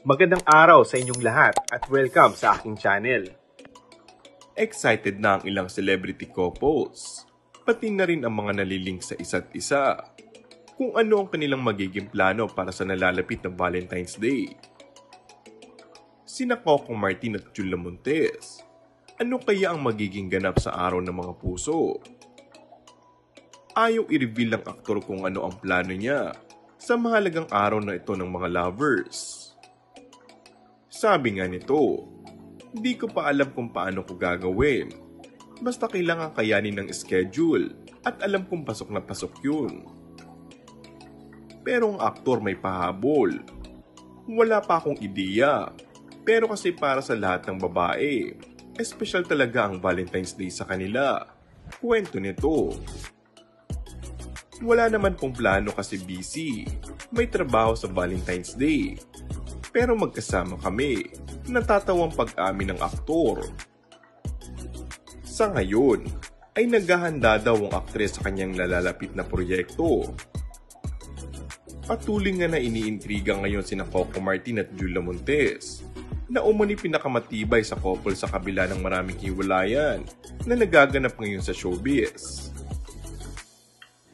Magandang araw sa inyong lahat at welcome sa aking channel. Excited na ang ilang celebrity couples, pati na rin ang mga nalilink sa isa't isa, kung ano ang kanilang magiging plano para sa nalalapit na Valentine's Day. Sina Coco Martin at Julia Montes, ano kaya ang magiging ganap sa araw ng mga puso? Ayaw i-reveal ng aktor kung ano ang plano niya sa mahalagang araw na ito ng mga lovers. Sabi nga nito, hindi ko pa alam kung paano ko gagawin. Basta kailangan kayanin ng schedule at alam kong pasok na pasok yun. Pero ang aktor may pahabol. Wala pa akong ideya. Pero kasi para sa lahat ng babae, espesyal talaga ang Valentine's Day sa kanila. Kwento nito. Wala naman pong plano kasi busy. May trabaho sa Valentine's Day. Pero magkasama kami, natatawang pag-amin ng aktor. Sa ngayon, ay naghahanda daw ang aktres sa kanyang nalalapit na proyekto. Patuloy nga na iniintriga ngayon sina Coco Martin at Julia Montes, na umani pinakamatibay sa couple sa kabila ng maraming hiwalayan na nagaganap ngayon sa showbiz.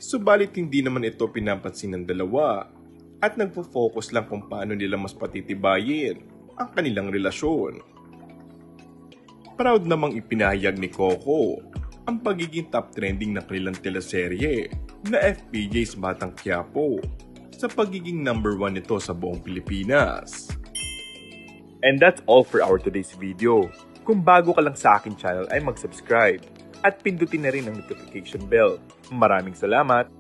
Subalit hindi naman ito pinapansin ng dalawa, at nagpo-focus lang kung paano nila mas patitibayin ang kanilang relasyon. Proud namang ipinahayag ni Coco ang pagiging top trending ng kanilang teleserye na FPJ's Batang Quiapo sa pagiging number 1 nito sa buong Pilipinas. And that's all for our today's video. Kung bago ka lang sa aking channel ay mag-subscribe at pindutin na rin ang notification bell. Maraming salamat!